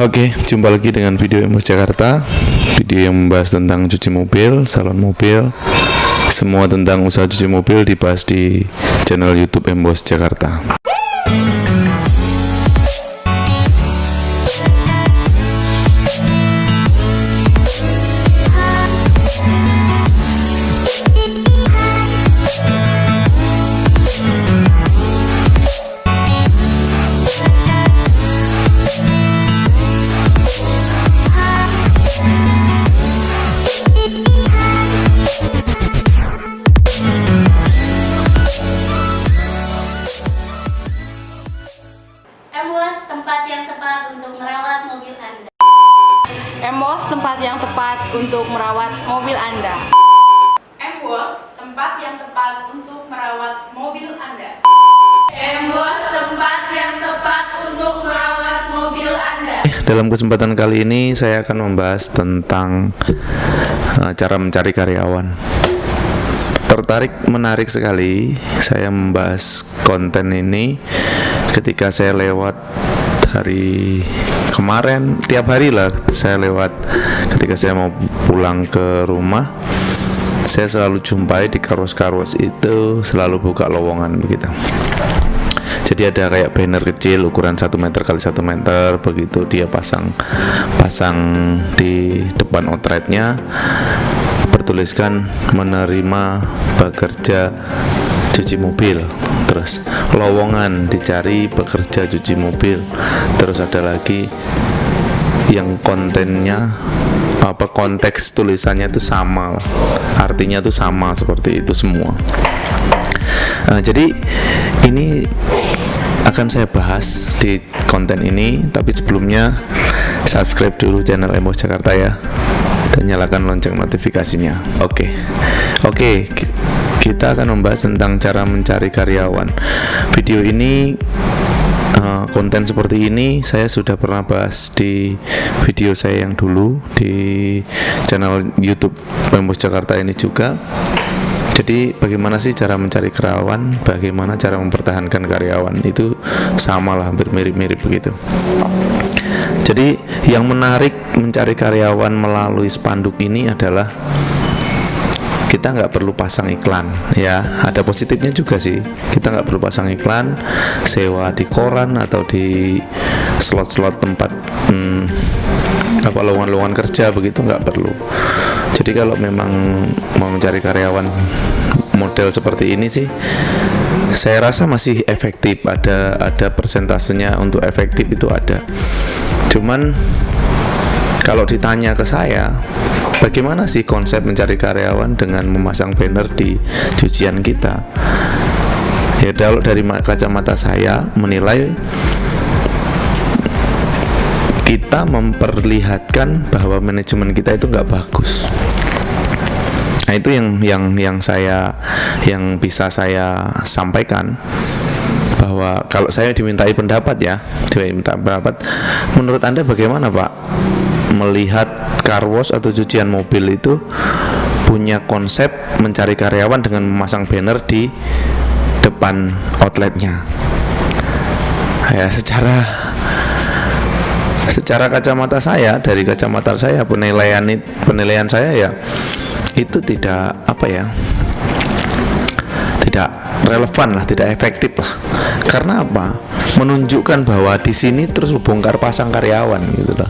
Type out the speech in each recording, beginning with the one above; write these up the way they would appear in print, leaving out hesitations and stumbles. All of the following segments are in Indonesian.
Oke, jumpa lagi dengan video Embos Jakarta. Video yang membahas tentang cuci mobil, salon mobil, semua tentang usaha cuci mobil dibahas di channel YouTube Embos Jakarta. Emos, tempat yang tepat untuk merawat mobil Anda. Emos, tempat yang tepat untuk merawat mobil Anda. Emos, tempat yang tepat untuk merawat mobil Anda. Emos, tempat yang tepat untuk merawat mobil Anda. Dalam kesempatan kali ini saya akan membahas tentang cara mencari karyawan. Menarik sekali saya membahas konten ini ketika saya lewat hari kemarin, tiap hari lah saya lewat ketika saya mau pulang ke rumah. Saya selalu jumpai di karwas-karwas itu selalu buka lowongan begitu. Jadi ada kayak banner kecil ukuran 1 meter kali 1 meter begitu, dia pasang di depan outletnya, bertuliskan menerima bekerja cuci mobil. Terus lowongan dicari bekerja cuci mobil. Terus ada lagi yang kontennya konteks tulisannya itu sama, artinya itu sama, seperti itu semua. Jadi ini akan saya bahas di konten ini, tapi sebelumnya subscribe dulu channel Embos Jakarta ya, dan nyalakan lonceng notifikasinya. Oke, kita akan membahas tentang cara mencari karyawan. Video ini konten seperti ini saya sudah pernah bahas di video saya yang dulu di channel YouTube Embos Jakarta ini juga. Jadi bagaimana sih cara mencari karyawan, bagaimana cara mempertahankan karyawan, itu samalah, hampir mirip-mirip begitu. Jadi yang menarik mencari karyawan melalui spanduk ini adalah kita nggak perlu pasang iklan ya. Ada positifnya juga sih, kita nggak perlu pasang iklan, sewa di koran atau di slot-slot tempat lowongan kerja begitu, nggak perlu. Jadi kalau memang mau mencari karyawan model seperti ini sih, saya rasa masih efektif, ada persentasenya untuk efektif itu ada. Cuman kalau ditanya ke saya, bagaimana sih konsep mencari karyawan dengan memasang banner di cucian kita? Ya, kalau dari kacamata saya menilai, kita memperlihatkan bahwa manajemen kita itu nggak bagus. Nah, itu yang bisa saya sampaikan, bahwa kalau saya dimintai pendapat menurut Anda bagaimana Pak melihat karwas atau cucian mobil itu punya konsep mencari karyawan dengan memasang banner di depan outletnya? Ya, secara kacamata saya, dari kacamata saya, penilaian saya ya itu tidak relevan lah, tidak efektif lah. Karena apa? Menunjukkan bahwa di sini terus bongkar pasang karyawan gitu loh.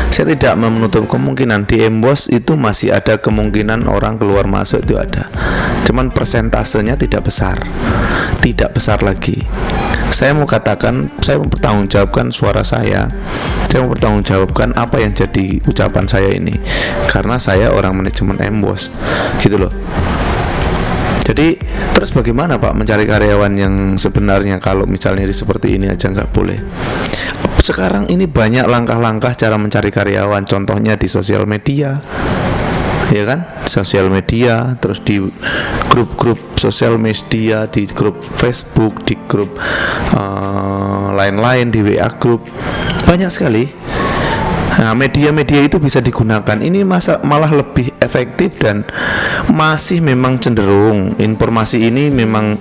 Saya tidak menutup kemungkinan di Embos itu masih ada kemungkinan orang keluar masuk, itu ada. Cuman persentasenya tidak besar lagi. Saya mau katakan, saya mempertanggungjawabkan suara saya mempertanggungjawabkan apa yang jadi ucapan saya ini, karena saya orang manajemen Embos gitu loh. Jadi terus bagaimana Pak mencari karyawan yang sebenarnya kalau misalnya seperti ini aja nggak boleh? Sekarang ini banyak langkah-langkah cara mencari karyawan, contohnya di sosial media, ya kan? Sosial media, terus di grup-grup sosial media, di grup Facebook, di grup lain-lain, di WA grup, banyak sekali. Nah, media-media itu bisa digunakan. Ini malah lebih efektif dan masih memang cenderung informasi ini memang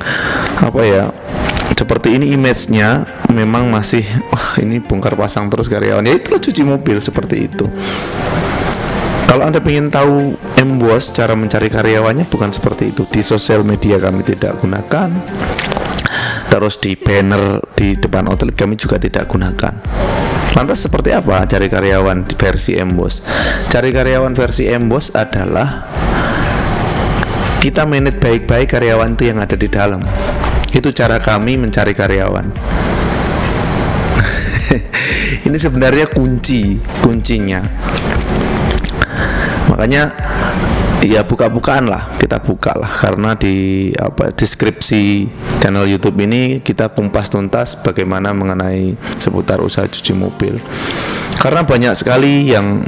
seperti ini image-nya memang masih wah ini bongkar pasang terus karyawan, ya itulah cuci mobil seperti itu. Kalau Anda ingin tahu Emboss cara mencari karyawannya bukan seperti itu. Di sosial media kami tidak gunakan, terus di banner di depan outlet kami juga tidak gunakan. Lantas seperti apa cari karyawan di versi Emboss? Cari karyawan versi Emboss adalah kita manage baik-baik karyawan itu yang ada di dalam. Itu cara kami mencari karyawan. Ini sebenarnya kuncinya. Makanya ya buka-bukaan lah, kita buka lah, karena di deskripsi channel YouTube ini kita kumpas tuntas bagaimana mengenai seputar usaha cuci mobil. Karena banyak sekali yang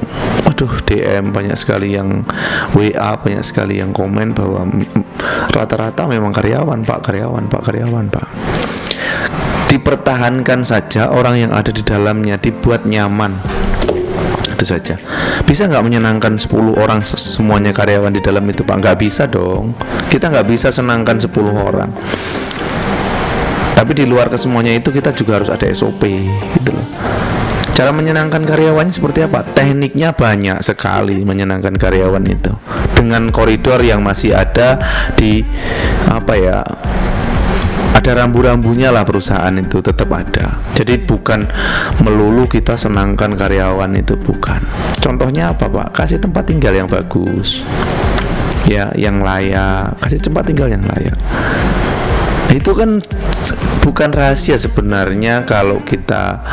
DM, banyak sekali yang WA, banyak sekali yang komen bahwa rata-rata memang karyawan pak. Dipertahankan saja orang yang ada di dalamnya, dibuat nyaman. Itu saja. Bisa nggak menyenangkan 10 orang semuanya karyawan di dalam itu pak? Nggak bisa dong. Kita nggak bisa senangkan 10 orang. Tapi di luar kesemuanya itu kita juga harus ada SOP gitu loh. Cara menyenangkan karyawannya seperti apa? Tekniknya banyak sekali menyenangkan karyawan itu. Dengan koridor yang masih ada di ada rambu-rambunya lah, perusahaan itu tetap ada. Jadi bukan melulu kita senangkan karyawan itu, bukan. Contohnya apa pak? Kasih tempat tinggal yang bagus, ya, yang layak. Kasih tempat tinggal yang layak. Itu kan bukan rahasia sebenarnya. Kalau kita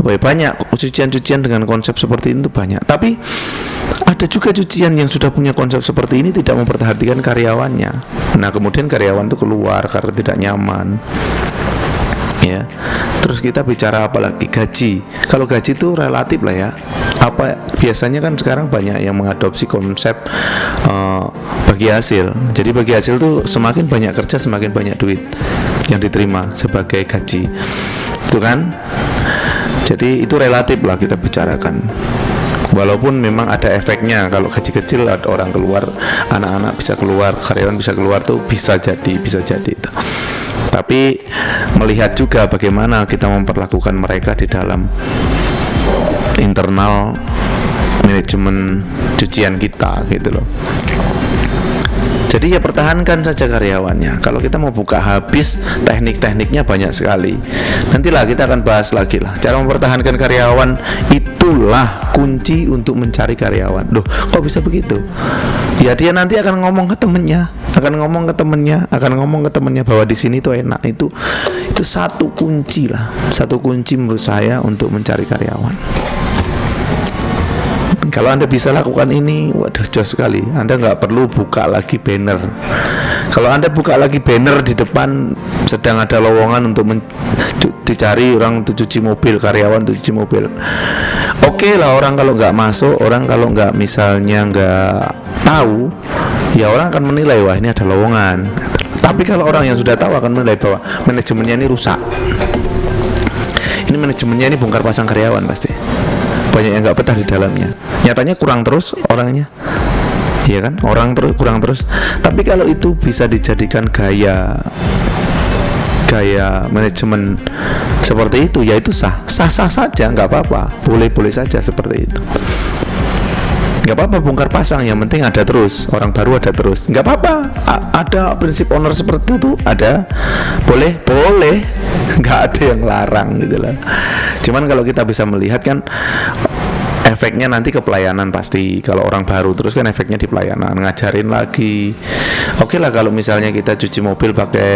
banyak cucian-cucian dengan konsep seperti itu banyak. Tapi ada juga cucian yang sudah punya konsep seperti ini tidak memperhatikan karyawannya. Nah kemudian karyawan itu keluar karena tidak nyaman. Ya, terus kita bicara apa lagi? Gaji. Kalau gaji itu relatif lah ya. Biasanya kan sekarang banyak yang mengadopsi konsep bagi hasil. Jadi bagi hasil tuh semakin banyak kerja semakin banyak duit yang diterima sebagai gaji. Itu kan? Jadi itu relatif lah kita bicarakan. Walaupun memang ada efeknya, kalau gaji kecil ada orang keluar, anak-anak bisa keluar, karyawan bisa keluar tuh bisa jadi itu. Tapi melihat juga bagaimana kita memperlakukan mereka di dalam internal manajemen cucian kita gitu loh. Jadi ya pertahankan saja karyawannya. Kalau kita mau buka habis, teknik-tekniknya banyak sekali. Nantilah kita akan bahas lagi lah. Cara mempertahankan karyawan itulah kunci untuk mencari karyawan. Loh, kok bisa begitu? Ya dia nanti akan ngomong ke temennya, akan ngomong ke temennya bahwa di sini tuh enak. Itu satu kunci lah. Satu kunci menurut saya untuk mencari karyawan. Kalau Anda bisa lakukan ini, waduh jos sekali. Anda nggak perlu buka lagi banner. Kalau Anda buka lagi banner di depan sedang ada lowongan untuk dicari orang untuk cuci mobil, karyawan untuk cuci mobil. Oke lah, orang kalau nggak masuk, orang kalau nggak misalnya nggak tahu, ya orang akan menilai wah ini ada lowongan. Tapi kalau orang yang sudah tahu akan menilai bahwa manajemennya ini rusak. Ini manajemennya ini bongkar pasang karyawan pasti. Banyak yang nggak betah di dalamnya. Nyatanya kurang terus orangnya, iya kan? Kurang terus. Tapi kalau itu bisa dijadikan gaya manajemen seperti itu, ya itu sah saja, nggak apa-apa, boleh saja seperti itu. Nggak apa-apa bongkar pasang, yang penting ada terus, orang baru ada terus, nggak apa-apa. Ada prinsip owner seperti itu, ada, boleh, nggak ada yang larang gitu lah. Cuman kalau kita bisa melihat kan efeknya nanti ke pelayanan pasti. Kalau orang baru terus kan efeknya di pelayanan, ngajarin lagi. Oke lah kalau misalnya kita cuci mobil pakai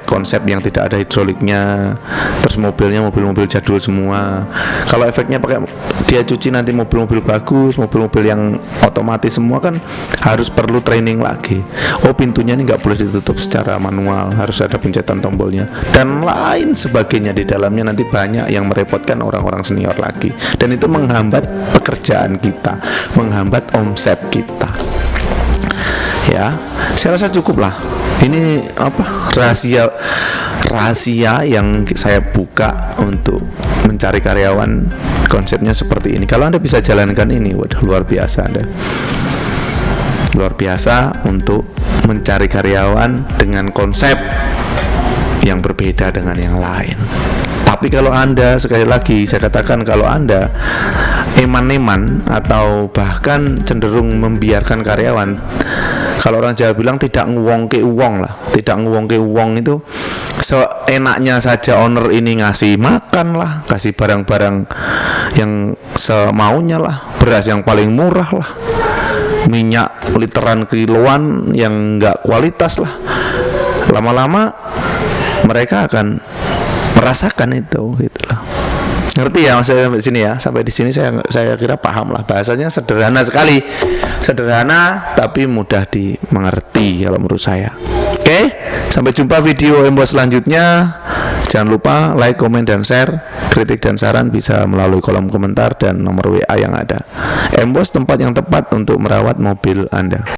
konsep yang tidak ada hidroliknya, terus mobilnya mobil-mobil jadul semua. Kalau efeknya pakai dia cuci nanti mobil-mobil bagus, mobil-mobil yang otomatis semua, kan harus perlu training lagi. Oh pintunya ini nggak boleh ditutup secara manual, harus ada pencetan tombolnya dan lain sebagainya. Di dalamnya nanti banyak yang merepotkan orang-orang senior lagi, dan itu menghambat pekerjaan kita, menghambat omset kita. Ya, saya rasa cukup lah. Ini rahasia yang saya buka untuk mencari karyawan. Konsepnya seperti ini. Kalau Anda bisa jalankan ini, waduh luar biasa Anda. Luar biasa untuk mencari karyawan dengan konsep yang berbeda dengan yang lain. Tapi kalau Anda, sekali lagi saya katakan, kalau Anda eman-eman atau bahkan cenderung membiarkan karyawan, kalau orang Jawa bilang tidak nguwongke uwong lah, tidak nguwongke uwong itu seenaknya saja owner ini ngasih makan lah, kasih barang-barang yang semaunya lah, beras yang paling murah lah, minyak literan kiloan yang enggak kualitas lah. Lama-lama mereka akan merasakan itu gitu loh. Ngerti ya maksudnya sampai sini ya? Sampai di sini saya kira paham lah. Bahasanya sederhana sekali. Sederhana tapi mudah dimengerti kalau menurut saya. Oke, sampai jumpa video Embos selanjutnya. Jangan lupa like, komen, dan share. Kritik dan saran bisa melalui kolom komentar dan nomor WA yang ada. Embos, tempat yang tepat untuk merawat mobil Anda.